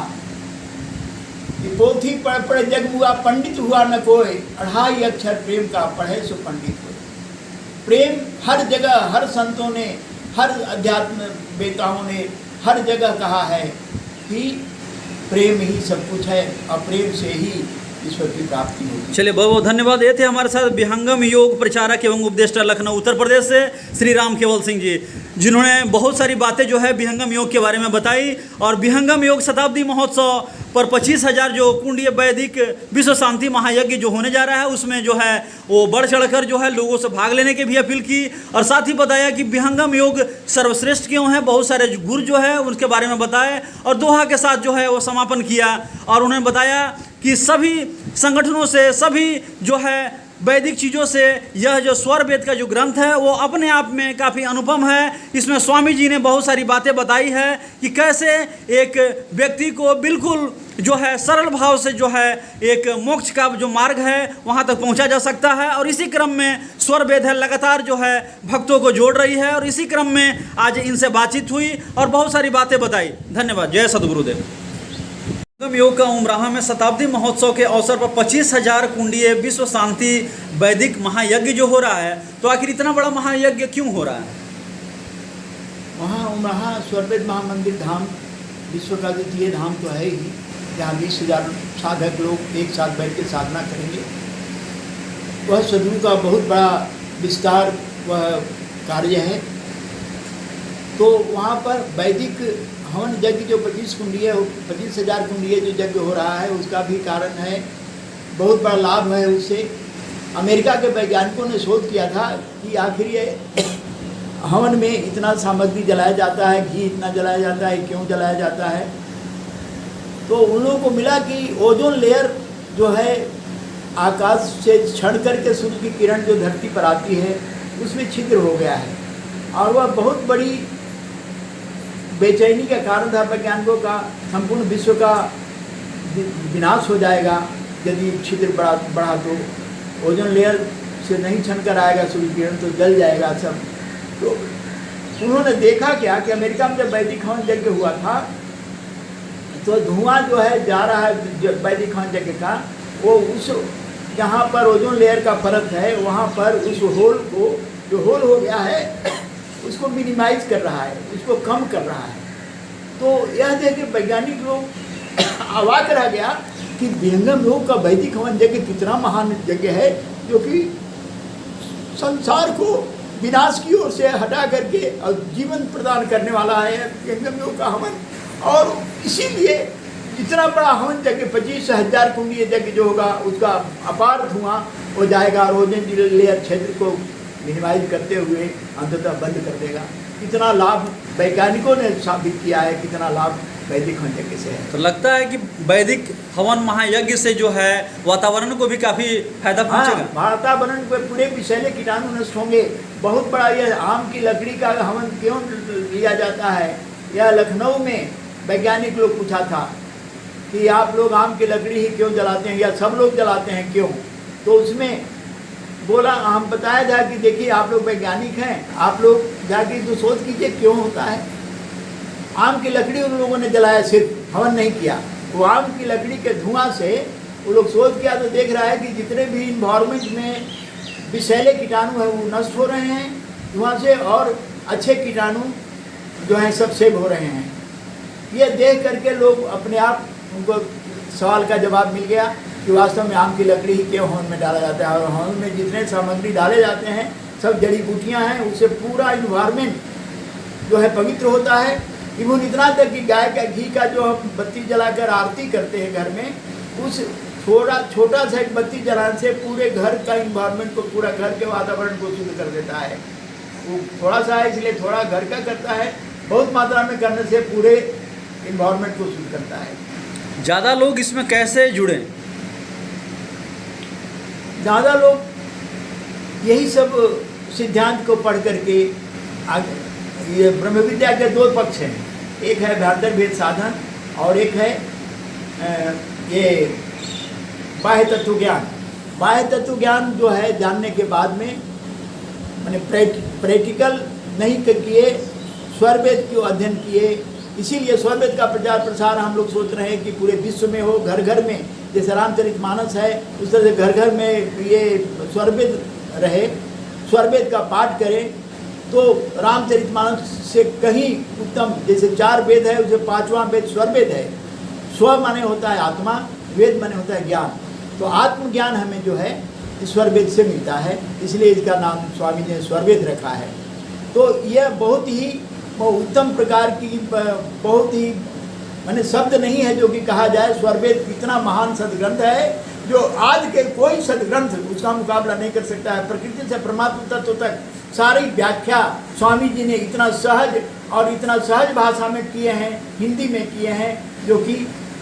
कि पोथी पढ़ पढ़ जग हुआ पंडित हुआ न कोई, 2.5 अक्षर प्रेम का पढ़े सो पंडित हो। प्रेम हर जगह, हर संतों ने, हर अध्यात्म वेताओं ने हर जगह कहा है कि प्रेम ही सब कुछ है और प्रेम से ही ईश्वर की प्राप्ति होगी। चलिए, बहुत बहुत धन्यवाद। ये थे हमारे साथ विहंगम योग प्रचारक एवं उपदेष्टा लखनऊ उत्तर प्रदेश से श्री राम केवल सिंह जी, जिन्होंने बहुत सारी बातें जो है विहंगम योग के बारे में बताई। और विहंगम योग शताब्दी महोत्सव पर 25,000 जो कुंडीय वैदिक विश्व शांति महायज्ञ जो होने जा रहा है, उसमें जो है वो बढ़ चढ़कर जो है लोगों से भाग लेने की भी अपील की। और साथ ही बताया कि विहंगम योग सर्वश्रेष्ठ क्यों है, बहुत सारे गुरु जो है उनके बारे में बताए और दोहा के साथ जो है वो समापन किया। और उन्होंने बताया कि सभी संगठनों से, सभी जो है वैदिक चीज़ों से यह जो स्वर वेद का जो ग्रंथ है वो अपने आप में काफ़ी अनुपम है। इसमें स्वामी जी ने बहुत सारी बातें बताई है कि कैसे एक व्यक्ति को बिल्कुल जो है सरल भाव से जो है एक मोक्ष का जो मार्ग है वहाँ तक पहुँचा जा सकता है। और इसी क्रम में स्वर वेद है लगातार जो है भक्तों को जोड़ रही है। और इसी क्रम में आज इनसे बातचीत हुई और बहुत सारी बातें बताई। धन्यवाद। जय सद्गुरुदेव। विहंगम योग का उमराहा में शताब्दी महोत्सव के अवसर पर 25,000 कुंडीय विश्व शांति वैदिक महायज्ञ जो हो रहा है, तो आखिर इतना बड़ा महायज्ञ क्यों हो रहा है? वहाँ उमराहा स्वर्वेद महामंदिर धाम विश्व का द्वितीय धाम तो है ही, जहाँ 20,000 साधक लोग एक साथ बैठ के साधना करेंगे। वह सदगुरु का बहुत बड़ा विस्तार वह कार्य है। तो वहाँ पर वैदिक हवन यज्ञ जो 25,000 कुंडीय जो यज्ञ हो रहा है, उसका भी कारण है, बहुत बड़ा लाभ है उससे। अमेरिका के वैज्ञानिकों ने शोध किया था कि आखिर ये हवन में इतना सामग्री जलाया जाता है, घी इतना जलाया जाता है, क्यों जलाया जाता है। तो उन लोगों को मिला कि ओजोन लेयर जो है आकाश से क्षण करके सूर्य की किरण जो धरती पर आती है उसमें छिद्र हो गया है और वह बहुत बड़ी बेचैनी का कारण था वैज्ञानिकों का। संपूर्ण विश्व का विनाश हो जाएगा यदि छिद्र बढ़ा तो ओजोन लेयर से नहीं छन कर आएगा सूर्य किरण, तो जल जाएगा सब। तो उन्होंने देखा क्या कि अमेरिका में जब वैदिक हवन यज्ञ हुआ था तो धुआं जो है जा रहा है वैदिक हवन यज्ञ का, वो उस जहाँ पर ओजोन लेयर का फर्क है वहाँ पर उस होल को, जो होल हो गया है, उसको मिनिमाइज कर रहा है, उसको कम कर रहा है। तो यह देख के वैज्ञानिक लोग अवाक रह गया कि विहंगम योग का वैदिक हवन यज्ञ कितना महान यज्ञ है, जो कि संसार को विनाश की ओर से हटा करके और जीवन प्रदान करने वाला है विहंगम योग का हवन। और इसीलिए इतना बड़ा हवन यज्ञ 25,000 कुंडीय यज्ञ जो होगा उसका अपार धुआं हो जाएगा और ओजोन लेयर क्षेत्र को मिनिमाइज करते हुए अंततः बंद कर देगा। इतना लाभ वैज्ञानिकों ने साबित किया है, कितना लाभ वैदिक हवन यज्ञ से है। तो लगता है कि वैदिक हवन महायज्ञ से जो है वातावरण को भी काफ़ी फायदा पहुंचेगा। वातावरण पे पूरे विषैले कीटाणु नष्ट होंगे। बहुत बड़ा यह आम की लकड़ी का हवन क्यों लिया जाता है, यह लखनऊ में वैज्ञानिक लोग पूछा था कि आप लोग आम की लकड़ी ही क्यों जलाते हैं या सब लोग जलाते हैं क्यों, तो उसमें बोला, हम बताया था कि देखिए आप लोग वैज्ञानिक हैं, आप लोग जाके तो सोच कीजिए क्यों होता है। आम की लकड़ी उन लोगों ने जलाया, सिर्फ हवन नहीं किया। वो आम की लकड़ी के धुआं से वो लोग सोच किया तो देख रहा है कि जितने भी इन्वायरमेंट में विषैले कीटाणु हैं वो नष्ट हो रहे हैं धुआं से और अच्छे कीटाणु जो हैं सब सेव हो रहे हैं। ये देख करके लोग अपने आप, उनको सवाल का जवाब मिल गया कि वास्तव में आम की लकड़ी ही क्यों हवन में डाला जाता है। और हवन में जितने सामग्री डाले जाते हैं सब जड़ी बूटियाँ हैं, उससे पूरा इन्वायरमेंट जो है पवित्र होता है। इवन इतना तक कि गाय का घी का जो हम बत्ती जलाकर आरती करते हैं घर में, उस छोटा सा एक बत्ती जलाने से पूरे घर का इन्वायरमेंट को, पूरा घर के वातावरण को शुद्ध कर देता है। वो थोड़ा सा है इसलिए थोड़ा घर का करता है, बहुत मात्रा में करने से पूरे इन्वायरमेंट को शुद्ध करता है। ज़्यादा लोग इसमें कैसे जुड़े? ज़्यादा लोग यही सब सिद्धांत को पढ़ करके आगे, ये ब्रह्म विद्या के दो पक्ष हैं, एक है भ्रांतर भेद साधन और एक है ये बाह्य तत्व ज्ञान। बाह्य तत्व ज्ञान जो है जानने के बाद में मैंने प्रैक्टिकल नहीं किए, स्वरवेद को अध्ययन किए। इसीलिए स्वरवेद का प्रचार प्रसार हम लोग सोच रहे हैं कि पूरे विश्व में हो, घर घर में जैसे रामचरितमानस है उस तरह से घर घर में ये स्वरवेद रहे, स्वरवेद का पाठ करें तो रामचरितमानस से कहीं उत्तम। जैसे 4 वेद है उसे 5वां वेद स्वरवेद है। स्व माने होता है आत्मा, वेद माने होता है ज्ञान। तो आत्मज्ञान हमें जो है स्वरवेद से मिलता है, इसलिए इसका नाम स्वामी जी ने स्वरवेद रखा है। तो यह बहुत ही उत्तम प्रकार की, बहुत ही माने शब्द नहीं है जो कि कहा जाए स्वरवेद इतना महान सदग्रंथ है जो आज के कोई सदग्रंथ उसका मुकाबला नहीं कर सकता है। प्रकृति से परमात्मा तत्व तक सारी व्याख्या स्वामी जी ने इतना सहज और इतना सहज भाषा में किए हैं, हिंदी में किए हैं, जो कि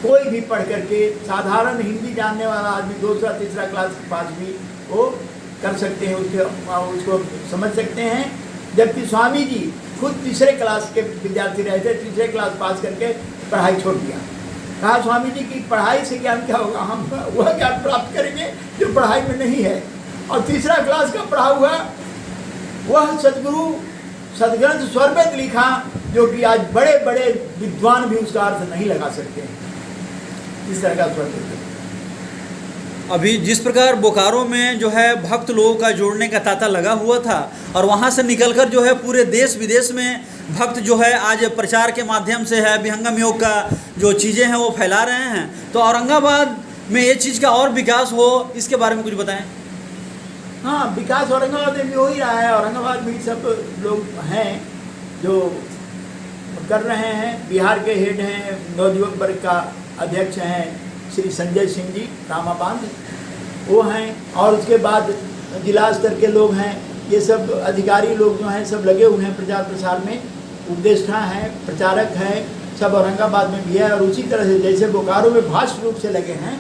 कोई भी पढ़ करके साधारण हिंदी जानने वाला आदमी 2रा 3रा क्लास के पास भी वो कर सकते हैं, उसको समझ सकते हैं। जबकि स्वामी जी खुद 3रे क्लास के विद्यार्थी रहे थे, 3रे क्लास पास करके पढ़ाई छोड़ दिया। कहा स्वामी जी की पढ़ाई से ज्ञान क्या होगा, हम वह ज्ञान प्राप्त करेंगे जो पढ़ाई में नहीं है। और 3रा क्लास का पढ़ा हुआ वह सदगुरु सदग्रंथ स्वरवेद लिखा, जो कि आज बड़े बड़े विद्वान भी उसका अर्थ नहीं लगा सकते हैं, इस तरह का स्वरवेद। अभी जिस प्रकार बोकारो में जो है भक्त लोगों का जोड़ने का तांता लगा हुआ था और वहाँ से निकलकर जो है पूरे देश विदेश में भक्त जो है आज प्रचार के माध्यम से है विहंगम योग का जो चीज़ें हैं वो फैला रहे हैं। तो औरंगाबाद में ये चीज़ का और विकास हो, इसके बारे में कुछ बताएं। हाँ, विकास औरंगाबाद में भी हो ही रहा है। औरंगाबाद में सब लोग हैं जो कर रहे हैं। बिहार के हेड हैं, नवयुवक वर्ग का अध्यक्ष हैं श्री संजय सिंह जी रामाबांध, वो हैं। और उसके बाद जिला स्तर के लोग हैं, ये सब अधिकारी लोग जो हैं सब लगे हुए हैं प्रचार प्रसार में। उपदेष्टा हैं, प्रचारक हैं, सब औरंगाबाद में भी है। और उसी तरह से जैसे बोकारो में भाष्य रूप से लगे हैं,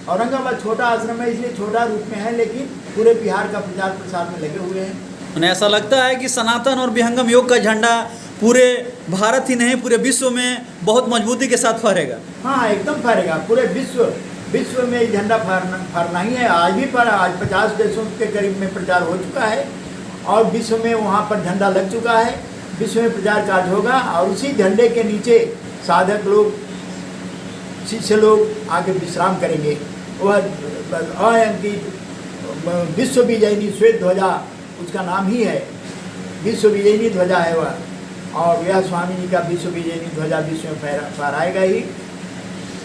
औरंगाबाद छोटा आश्रम है इसलिए छोटा रूप में है, लेकिन पूरे बिहार का प्रचार प्रसार में लगे हुए हैं। उन्हें ऐसा लगता है कि सनातन और विहंगम योग का झंडा पूरे भारत ही नहीं पूरे विश्व में बहुत मजबूती के साथ फहरेगा। हाँ, एकदम फहरेगा। पूरे विश्व में झंडा फहरना ही है। आज भी पर आज 50 देशों के करीब में प्रचार हो चुका है और विश्व में वहाँ पर झंडा लग चुका है। विश्व में प्रचार कार्य होगा और उसी झंडे के नीचे साधक लोग, शिष्य लोग आके विश्राम करेंगे। वह अयांकित विश्व विजयिनी श्वेत ध्वजा उसका नाम ही है, विश्व विजयिनी ध्वजा है वह। और यह स्वामी जी का विश्व विजयिनी ध्वजा विश्व में फहराएगा ही।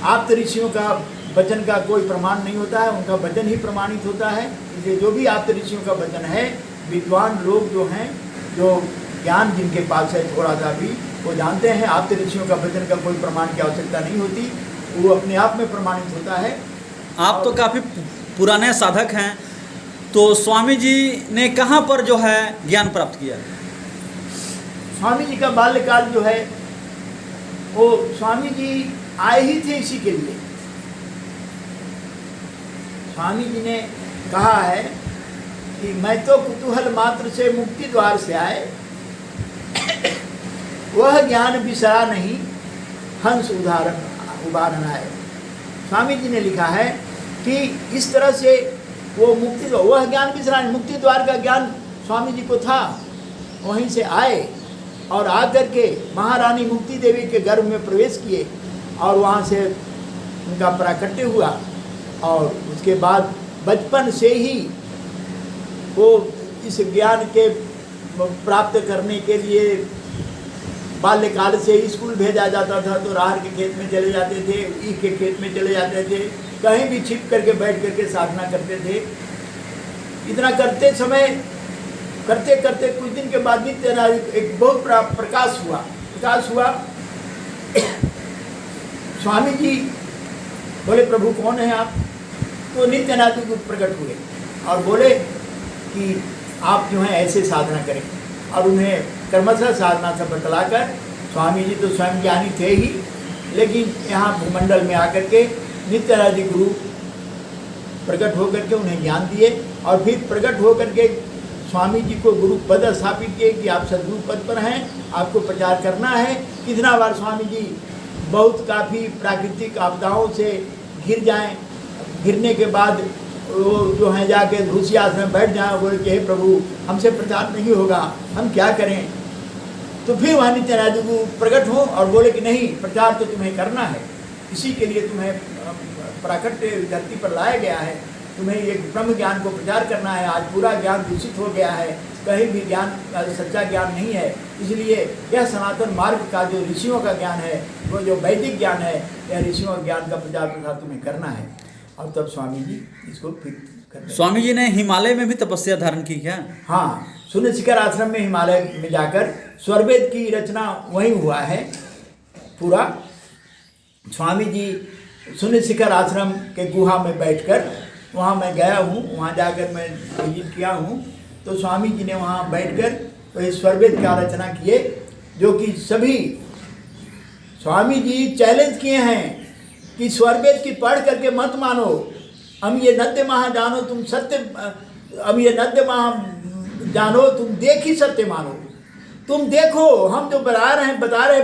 आप्त ऋषियों का वचन का कोई प्रमाण नहीं होता है, उनका वचन ही प्रमाणित होता है। इसलिए जो भी आप्त ऋषियों का वचन है, विद्वान लोग जो हैं, जो ज्ञान जिनके पास है थोड़ा सा भी, वो जानते हैं आप्त ऋषियों का वचन का कोई प्रमाण की आवश्यकता नहीं होती, वो अपने आप में प्रमाणित होता है। आप तो काफ़ी पुराने साधक हैं, तो स्वामी जी ने कहाँ पर जो है ज्ञान प्राप्त किया? स्वामी जी का बाल्यकाल जो है वो स्वामी जी आए ही थे इसी के लिए। स्वामी जी ने कहा है कि मैं तो कुतूहल मात्र से मुक्ति द्वार से आए, वह ज्ञान बिसरा नहीं हंस उदाहरण आए। स्वामी जी ने लिखा है कि इस तरह से वो मुक्ति, वह ज्ञान बिसरा नहीं, मुक्ति द्वार का ज्ञान स्वामी जी को था, वहीं से आए और आकर के महारानी मुक्ति देवी के गर्भ में प्रवेश किए और वहाँ से उनका प्राकट्य हुआ। और उसके बाद बचपन से ही वो इस ज्ञान के प्राप्त करने के लिए बाल्यकाल से स्कूल भेजा जाता था, तो राहर के खेत में चले जाते थे, ईख के खेत में चले जाते थे, कहीं भी छिप करके बैठ करके साधना करते थे। इतना करते समय करते करते कुछ दिन के बाद नित्य एक बहुत बड़ा प्रकाश हुआ। स्वामी जी बोले, प्रभु कौन है आप? तो नित्यानंद जी प्रकट हुए और बोले कि आप जो हैं ऐसे साधना करें। और उन्हें कर्मशः साधना से बतलाकर, स्वामी जी तो स्वयं ज्ञानी थे ही, लेकिन यहाँ भूमंडल में आकर के नित्यानंद जी गुरु प्रकट होकर के उन्हें ज्ञान दिए। और फिर प्रकट होकर के स्वामी जी को गुरु पद स्थापित किए कि आप सदगुरु पद पर हैं, आपको प्रचार करना है। कितना बार स्वामी जी बहुत काफ़ी प्राकृतिक आपदाओं से घिर जाएं, गिरने के बाद वो जो है जाके रूसी आश्रम में बैठ जाए, बोले कि हे प्रभु हमसे प्रचार नहीं होगा, हम क्या करें? तो फिर वहाँ नित्यानंद जी को प्रकट हो और बोले कि नहीं, प्रचार तो तुम्हें करना है, इसी के लिए तुम्हें प्राकट्य धरती पर लाया गया है, तुम्हें एक ब्रह्म ज्ञान को प्रचार करना है। आज पूरा ज्ञान दूषित हो गया है, कहीं भी ज्ञान सच्चा ज्ञान नहीं है। इसलिए यह सनातन मार्ग का जो ऋषियों का ज्ञान है, वो जो वैदिक ज्ञान है, यह ऋषियों के ज्ञान का प्रचार प्रसार तुम्हें करना है। और तब स्वामी जी इसको फिर करते। स्वामी जी ने हिमालय में भी तपस्या धारण की क्या? हाँ, शून्य शिखर आश्रम में हिमालय में जाकर स्वरवेद की रचना वहीं हुआ है पूरा। स्वामी जी शून्य शिखर आश्रम के गुहा में बैठकर, वहाँ मैं गया हूँ, वहाँ जाकर मैं विजिट किया हूँ, तो स्वामी जी ने वहाँ बैठकर वही स्वरवेद का रचना किए, जो कि सभी स्वामी जी चैलेंज किए हैं कि स्वरवेद की पढ़ करके मत मानो, हम ये नद्य महा जानो तुम सत्य, हम ये नद्य महा जानो तुम देख ही सत्य मानो। तुम देखो, हम जो बता रहे हैं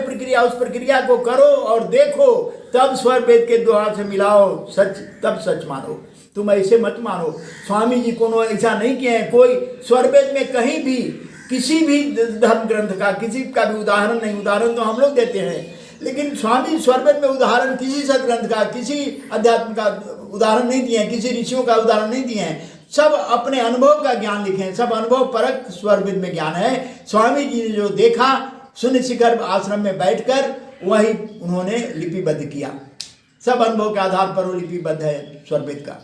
प्रक्रिया, उस प्रक्रिया को करो और देखो, तब स्वरवेद के दोहा से मिलाओ सच, तब सच मानो। तुम ऐसे मत मानो। स्वामी जी को ऐसा नहीं किए हैं, कोई स्वरवेद में कहीं भी किसी भी धर्म ग्रंथ का किसी का भी उदाहरण नहीं। उदाहरण तो हम लोग देते हैं, लेकिन स्वामी स्वरवेद में उदाहरण किसी सदग्रंथ का, किसी अध्यात्म का उदाहरण नहीं दिए हैं, किसी ऋषियों का उदाहरण नहीं दिए हैं। सब अपने अनुभव का ज्ञान लिखे हैं, सब अनुभव परक स्वरवेद में ज्ञान है। स्वामी जी ने जो देखा शून्य शिखर आश्रम में बैठकर, वही उन्होंने लिपिबद्ध किया। सब अनुभव के आधार पर वो लिपिबद्ध है स्वरवेद का।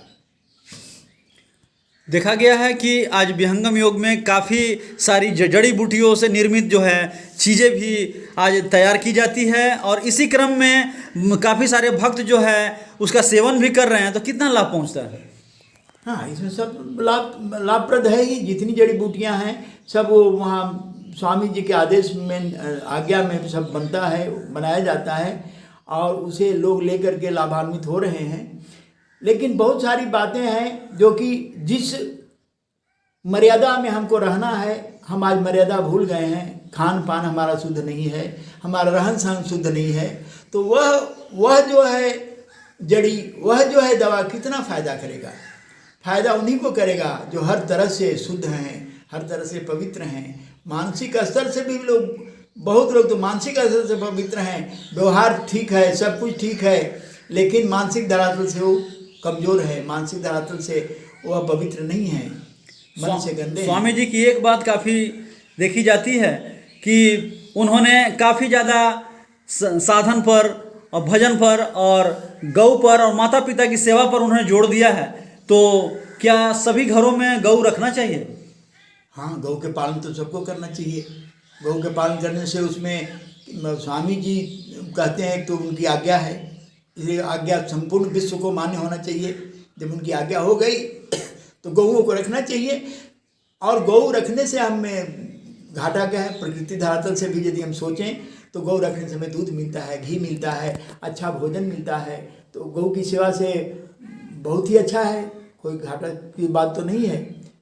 देखा गया है कि आज विहंगम योग में काफ़ी सारी जड़ी बूटियों से निर्मित जो है चीज़ें भी आज तैयार की जाती है, और इसी क्रम में काफ़ी सारे भक्त जो है उसका सेवन भी कर रहे हैं। तो कितना लाभ पहुंचता है? हाँ, इसमें सब लाभप्रद है ही। जितनी जड़ी बूटियाँ हैं सब वो वहाँ स्वामी जी के आदेश में, आज्ञा में सब बनता है, बनाया जाता है, और उसे लोग लेकर के लाभान्वित हो रहे हैं। लेकिन बहुत सारी बातें हैं जो कि जिस मर्यादा में हमको रहना है, हम आज मर्यादा भूल गए हैं। खान पान हमारा शुद्ध नहीं है, हमारा रहन सहन शुद्ध नहीं है, तो वह जो है जड़ी, वह जो है दवा कितना फ़ायदा करेगा? फ़ायदा उन्हीं को करेगा जो हर तरह से शुद्ध हैं, हर तरह से पवित्र हैं। मानसिक स्तर से भी लोग, बहुत लोग तो मानसिक स्तर से पवित्र हैं, व्यवहार ठीक है, सब कुछ ठीक है, लेकिन मानसिक धरातल से वो कमज़ोर है, मानसिक धरातल से वह पवित्र नहीं है, मन से गंदे। स्वामी जी की एक बात काफ़ी देखी जाती है कि उन्होंने काफ़ी ज़्यादा साधन पर और भजन पर और गौ पर और माता पिता की सेवा पर उन्होंने जोड़ दिया है। तो क्या सभी घरों में गौ रखना चाहिए? हाँ, गौ के पालन तो सबको करना चाहिए। गौ के पालन करने से उसमें स्वामी जी कहते हैं तो उनकी आज्ञा है, इसलिए आज्ञा संपूर्ण विश्व को मान्य होना चाहिए। जब उनकी आज्ञा हो गई तो गौओं को रखना चाहिए। और गौ रखने से हमें घाटा क्या है? प्रकृति धरातल से भी यदि हम सोचें तो गौ रखने से हमें दूध मिलता है, घी मिलता है, अच्छा भोजन मिलता है। तो गौ की सेवा से बहुत ही अच्छा है, कोई घाटा की बात तो नहीं है।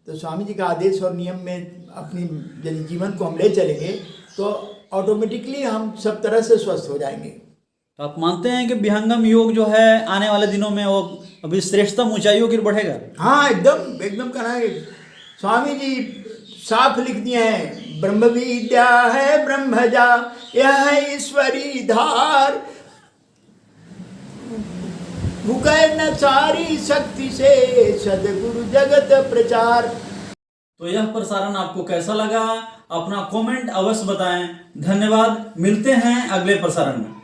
तो स्वामी जी का आदेश और नियम में अपनी यदि जीवन को हम ले चलेंगे तो ऑटोमेटिकली हम सब तरह से स्वस्थ हो जाएंगे। तो आप मानते हैं कि विहंगम योग जो है आने वाले दिनों में वो अभी श्रेष्ठतम ऊंचाइयों की बढ़ेगा? हाँ, एकदम कहना है। स्वामी जी साफ लिख दिए हैं, ब्रह्म विद्या है ब्रह्मजा, यह है ईश्वरी धार, भूखे न सारी शक्ति से सदगुरु जगत प्रचार। तो यह प्रसारण आपको कैसा लगा? अपना कमेंट अवश्य बताएं। धन्यवाद, मिलते हैं अगले प्रसारण में।